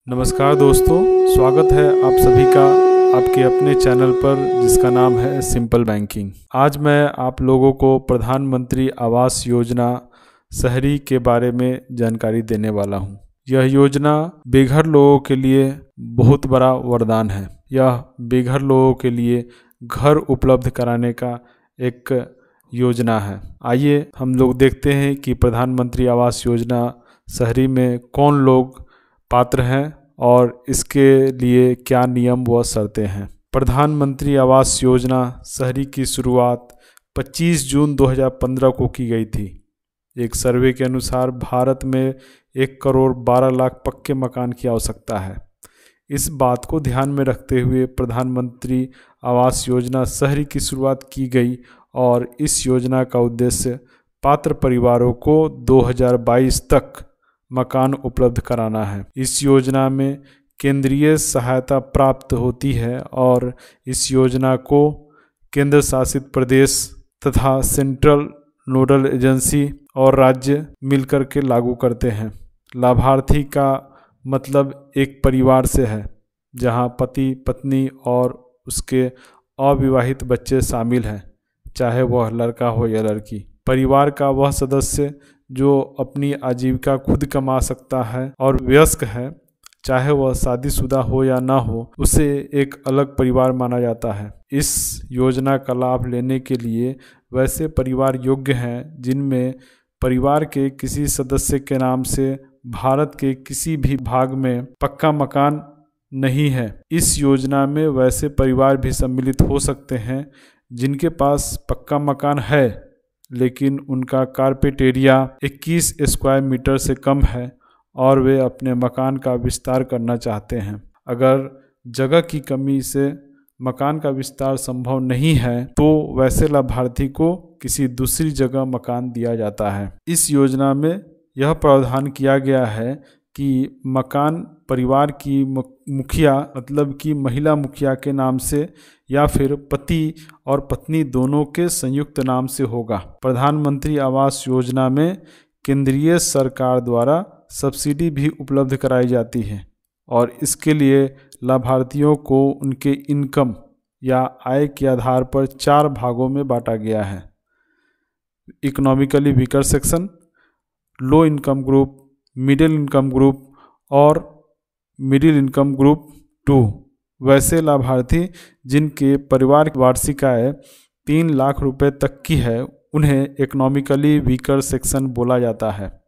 नमस्कार दोस्तों, स्वागत है आप सभी का आपके अपने चैनल पर जिसका नाम है सिंपल बैंकिंग। आज मैं आप लोगों को प्रधानमंत्री आवास योजना शहरी के बारे में जानकारी देने वाला हूं। यह योजना बेघर लोगों के लिए बहुत बड़ा वरदान है। यह बेघर लोगों के लिए घर उपलब्ध कराने का एक योजना है। आइए हम लोग देखते हैं कि प्रधानमंत्री आवास योजना शहरी में कौन लोग पात्र हैं और इसके लिए क्या नियम व शर्तें हैं। प्रधानमंत्री आवास योजना शहरी की शुरुआत 25 जून 2015 को की गई थी। एक सर्वे के अनुसार भारत में 1 करोड़ 12 लाख पक्के मकान की आवश्यकता है। इस बात को ध्यान में रखते हुए प्रधानमंत्री आवास योजना शहरी की शुरुआत की गई और इस योजना का उद्देश्य पात्र परिवारों को 2022 तक मकान उपलब्ध कराना है। इस योजना में केंद्रीय सहायता प्राप्त होती है और इस योजना को केंद्र शासित प्रदेश तथा सेंट्रल नोडल एजेंसी और राज्य मिलकर के लागू करते हैं। लाभार्थी का मतलब एक परिवार से है जहां पति पत्नी और उसके अविवाहित बच्चे शामिल हैं, चाहे वह लड़का हो या लड़की। परिवार का वह सदस्य जो अपनी आजीविका खुद कमा सकता है और वयस्क है, चाहे वह शादीशुदा हो या ना हो, उसे एक अलग परिवार माना जाता है। इस योजना का लाभ लेने के लिए वैसे परिवार योग्य हैं जिनमें परिवार के किसी सदस्य के नाम से भारत के किसी भी भाग में पक्का मकान नहीं है। इस योजना में वैसे परिवार भी सम्मिलित हो सकते हैं जिनके पास पक्का मकान है लेकिन उनका कारपेट एरिया 21 स्क्वायर मीटर से कम है और वे अपने मकान का विस्तार करना चाहते हैं। अगर जगह की कमी से मकान का विस्तार संभव नहीं है तो वैसे लाभार्थी को किसी दूसरी जगह मकान दिया जाता है। इस योजना में यह प्रावधान किया गया है कि मकान परिवार की मुखिया मतलब कि महिला मुखिया के नाम से या फिर पति और पत्नी दोनों के संयुक्त नाम से होगा। प्रधानमंत्री आवास योजना में केंद्रीय सरकार द्वारा सब्सिडी भी उपलब्ध कराई जाती है और इसके लिए लाभार्थियों को उनके इनकम या आय के आधार पर 4 भागों में बांटा गया है। Economically weaker section, low income group, middle income group और मिडिल इनकम ग्रुप 2। वैसे लाभार्थी जिनके परिवार की वार्षिक आय 3 लाख रुपए तक की है उन्हें इकोनॉमिकली वीकर सेक्शन बोला जाता है।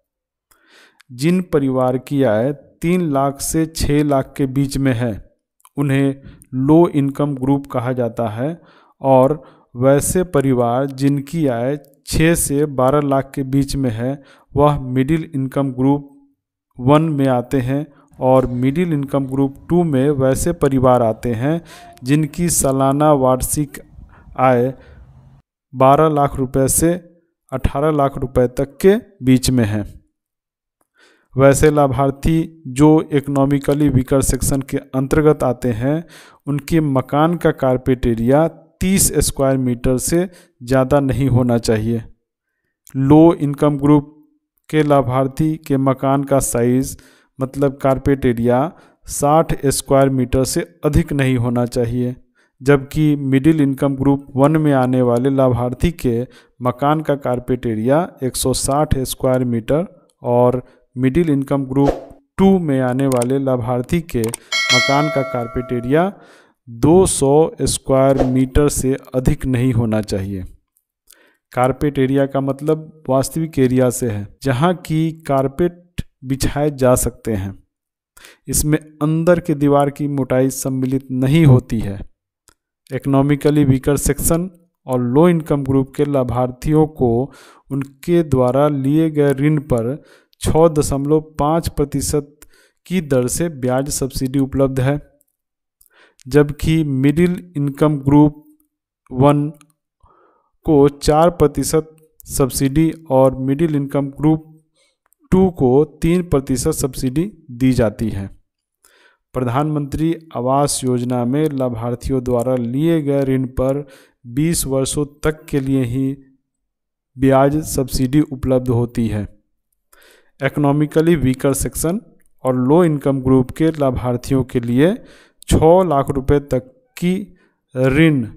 जिन परिवार की आय 3 लाख से 6 लाख के बीच में है उन्हें लो इनकम ग्रुप कहा जाता है और वैसे परिवार जिनकी आय 6 से 12 लाख के बीच में है वह मिडिल इनकम ग्रुप 1 में आते हैं और मिडिल इनकम ग्रुप 2 में वैसे परिवार आते हैं जिनकी सालाना वार्षिक आय 12 लाख रुपए से 18 लाख रुपए तक के बीच में है। वैसे लाभार्थी जो इकोनॉमिकली वीकर सेक्शन के अंतर्गत आते हैं उनके मकान का कारपेट एरिया 30 स्क्वायर मीटर से ज़्यादा नहीं होना चाहिए। लो इनकम ग्रुप के लाभार्थी के मकान का साइज़ मतलब कारपेट एरिया 60 स्क्वायर मीटर से अधिक नहीं होना चाहिए, जबकि मिडिल इनकम ग्रुप 1 में आने वाले लाभार्थी के मकान का कारपेट एरिया 160 स्क्वायर मीटर और मिडिल इनकम ग्रुप 2 में आने वाले लाभार्थी के मकान का कारपेट एरिया 200 स्क्वायर मीटर से अधिक नहीं होना चाहिए। कारपेट एरिया का मतलब वास्तविक एरिया से है जहाँ की कारपेट बिछाए जा सकते हैं। इसमें अंदर की दीवार की मोटाई सम्मिलित नहीं होती है। इकोनॉमिकली वीकर सेक्शन और लो इनकम ग्रुप के लाभार्थियों को उनके द्वारा लिए गए ऋण पर 6.5% की दर से ब्याज सब्सिडी उपलब्ध है, जबकि मिडिल इनकम ग्रुप 1 को 4% सब्सिडी और मिडिल इनकम ग्रुप 2 को 3% सब्सिडी दी जाती है। प्रधानमंत्री आवास योजना में लाभार्थियों द्वारा लिए गए ऋण पर 20 वर्षों तक के लिए ही ब्याज सब्सिडी उपलब्ध होती है। इकोनॉमिकली वीकर सेक्शन और लो इनकम ग्रुप के लाभार्थियों के लिए 6 लाख रुपए तक की ऋण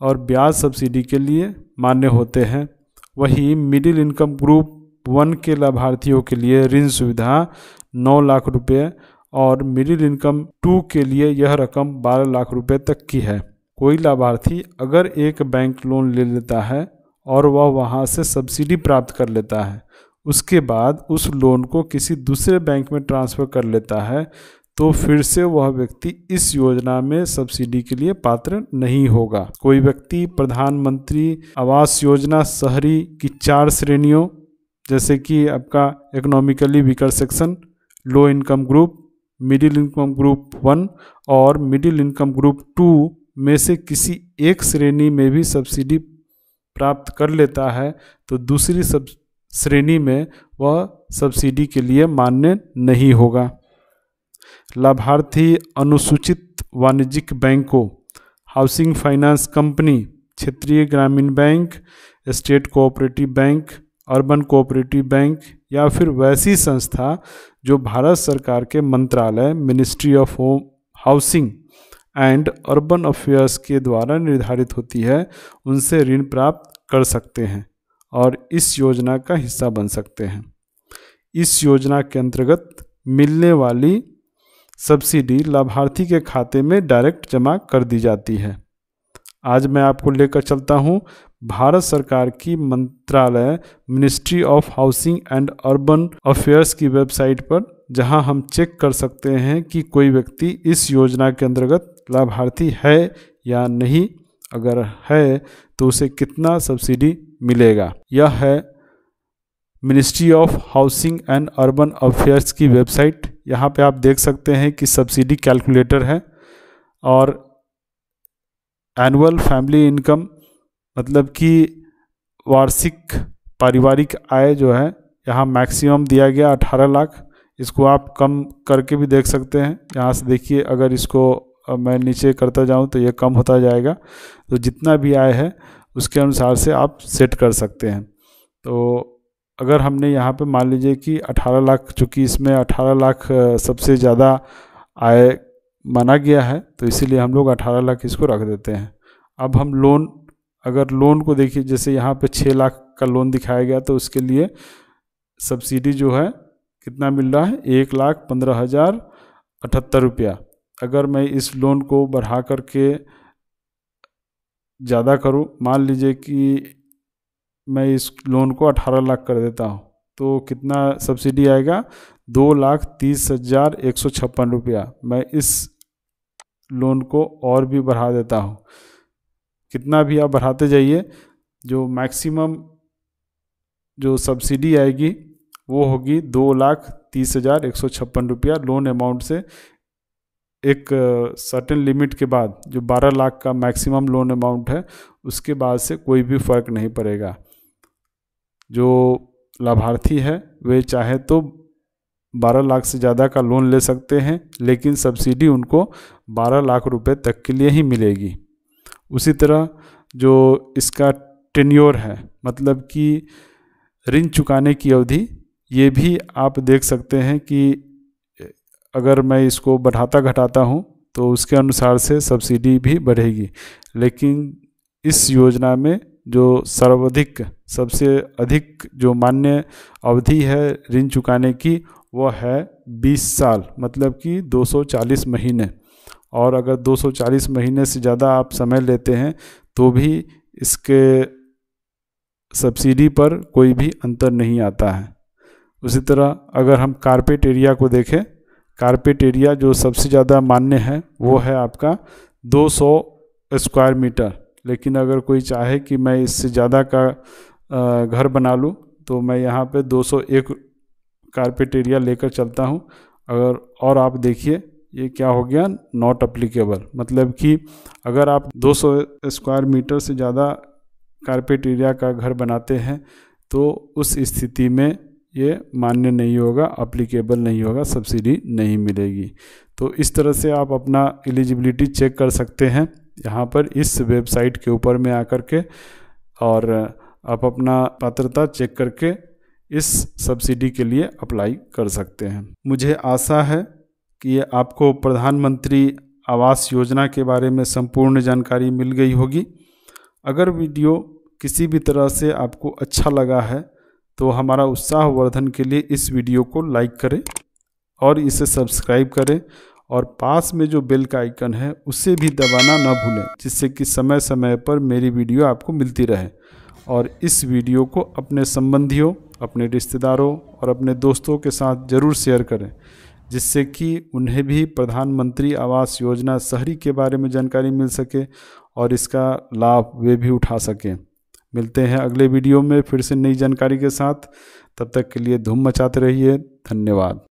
और ब्याज सब्सिडी के लिए मान्य होते हैं। वहीं मिडिल इनकम ग्रुप 1 के लाभार्थियों के लिए ऋण सुविधा 9 लाख रुपये और मिडिल इनकम 2 के लिए यह रकम 12 लाख रुपए तक की है। कोई लाभार्थी अगर एक बैंक लोन ले लेता है और वह वहां से सब्सिडी प्राप्त कर लेता है, उसके बाद उस लोन को किसी दूसरे बैंक में ट्रांसफ़र कर लेता है, तो फिर से वह व्यक्ति इस योजना में सब्सिडी के लिए पात्र नहीं होगा। कोई व्यक्ति प्रधानमंत्री आवास योजना शहरी की 4 श्रेणियों जैसे कि आपका economically weaker section, low income group, middle income group 1 और मिडिल इनकम ग्रुप 2 में से किसी एक श्रेणी में भी सब्सिडी प्राप्त कर लेता है, तो दूसरी श्रेणी में वह सब्सिडी के लिए मान्य नहीं होगा। लाभार्थी अनुसूचित वाणिज्यिक बैंकों, हाउसिंग फाइनेंस कंपनी, क्षेत्रीय ग्रामीण bank, state cooperative bank, urban cooperative bank या फिर वैसी संस्था जो भारत सरकार के मंत्रालय ministry of home housing and urban affairs के द्वारा निर्धारित होती है, उनसे ऋण प्राप्त कर सकते हैं और इस योजना का हिस्सा बन सकते हैं। इस योजना के अंतर्गत मिलने वाली सब्सिडी लाभार्थी के खाते में डायरेक्ट जमा कर दी जाती है। आज मैं आपको लेकर चलता हूँ भारत सरकार की मंत्रालय ministry of housing and urban affairs की वेबसाइट पर, जहां हम चेक कर सकते हैं कि कोई व्यक्ति इस योजना के अंतर्गत लाभार्थी है या नहीं। अगर है तो उसे कितना सब्सिडी मिलेगा। यह है ministry of housing and urban affairs की वेबसाइट। यहाँ पे आप देख सकते हैं कि सब्सिडी कैलकुलेटर है और एनुअल फैमिली इनकम मतलब कि वार्षिक पारिवारिक आय जो है यहाँ मैक्सिमम दिया गया 18 लाख। इसको आप कम करके भी देख सकते हैं। यहाँ से देखिए, अगर इसको मैं नीचे करता जाऊँ तो ये कम होता जाएगा। तो जितना भी आय है उसके अनुसार से आप सेट कर सकते हैं। तो अगर हमने यहाँ पे मान लीजिए कि 18 लाख, चूँकि इसमें 18 लाख सबसे ज़्यादा आय माना गया है, तो इसीलिए हम लोग 18 लाख इसको रख देते हैं। अब हम अगर लोन को देखिए, जैसे यहाँ पे 6 लाख का लोन दिखाया गया, तो उसके लिए सब्सिडी जो है कितना मिल रहा है, 1,15,078 रुपया। अगर मैं इस लोन को बढ़ा करके ज़्यादा करूँ, मान लीजिए कि मैं इस लोन को 18 लाख कर देता हूँ, तो कितना सब्सिडी आएगा, 2,30,156 रुपया। मैं इस लोन को और भी बढ़ा देता हूँ, कितना भी आप बढ़ाते जाइए, जो मैक्सिमम जो सब्सिडी आएगी वो होगी 2,30,156 रुपया लोन अमाउंट से। एक सर्टेन लिमिट के बाद, जो 12 लाख का मैक्सिमम लोन अमाउंट है, उसके बाद से कोई भी फ़र्क नहीं पड़ेगा। जो लाभार्थी है वे चाहे तो 12 लाख से ज़्यादा का लोन ले सकते हैं, लेकिन सब्सिडी उनको 12 लाख रुपए तक के लिए ही मिलेगी। उसी तरह जो इसका टेन्योर है, मतलब कि ऋण चुकाने की अवधि, ये भी आप देख सकते हैं कि अगर मैं इसको बढ़ाता घटाता हूँ तो उसके अनुसार से सब्सिडी भी बढ़ेगी। लेकिन इस योजना में जो सर्वाधिक, सबसे अधिक जो मान्य अवधि है ऋण चुकाने की, वह है 20 साल, मतलब कि 240 महीने। और अगर 240 महीने से ज़्यादा आप समय लेते हैं तो भी इसके सब्सिडी पर कोई भी अंतर नहीं आता है। उसी तरह अगर हम कारपेट एरिया को देखें, कारपेट एरिया जो सबसे ज़्यादा मान्य है वो है आपका 200 स्क्वायर मीटर। लेकिन अगर कोई चाहे कि मैं इससे ज़्यादा का घर बना लूँ, तो मैं यहाँ पे 201 कारपेट एरिया लेकर चलता हूँ। और आप देखिए ये क्या हो गया, नॉट अप्लीकेबल, मतलब कि अगर आप 200 स्क्वायर मीटर से ज़्यादा कारपेट एरिया का घर बनाते हैं तो उस स्थिति में ये मान्य नहीं होगा, अप्लीकेबल नहीं होगा, सब्सिडी नहीं मिलेगी। तो इस तरह से आप अपना एलिजिबिलिटी चेक कर सकते हैं यहाँ पर इस वेबसाइट के ऊपर में आकर के, और आप अपना पात्रता चेक करके इस सब्सिडी के लिए अप्लाई कर सकते हैं। मुझे आशा है कि आपको प्रधानमंत्री आवास योजना के बारे में संपूर्ण जानकारी मिल गई होगी। अगर वीडियो किसी भी तरह से आपको अच्छा लगा है तो हमारा उत्साहवर्धन के लिए इस वीडियो को लाइक करें और इसे सब्सक्राइब करें, और पास में जो बेल का आइकन है उसे भी दबाना ना भूलें, जिससे कि समय समय पर मेरी वीडियो आपको मिलती रहे। और इस वीडियो को अपने संबंधियों, अपने रिश्तेदारों और अपने दोस्तों के साथ ज़रूर शेयर करें, जिससे कि उन्हें भी प्रधानमंत्री आवास योजना शहरी के बारे में जानकारी मिल सके और इसका लाभ वे भी उठा सकें। मिलते हैं अगले वीडियो में फिर से नई जानकारी के साथ। तब तक के लिए धूम मचाते रहिए। धन्यवाद।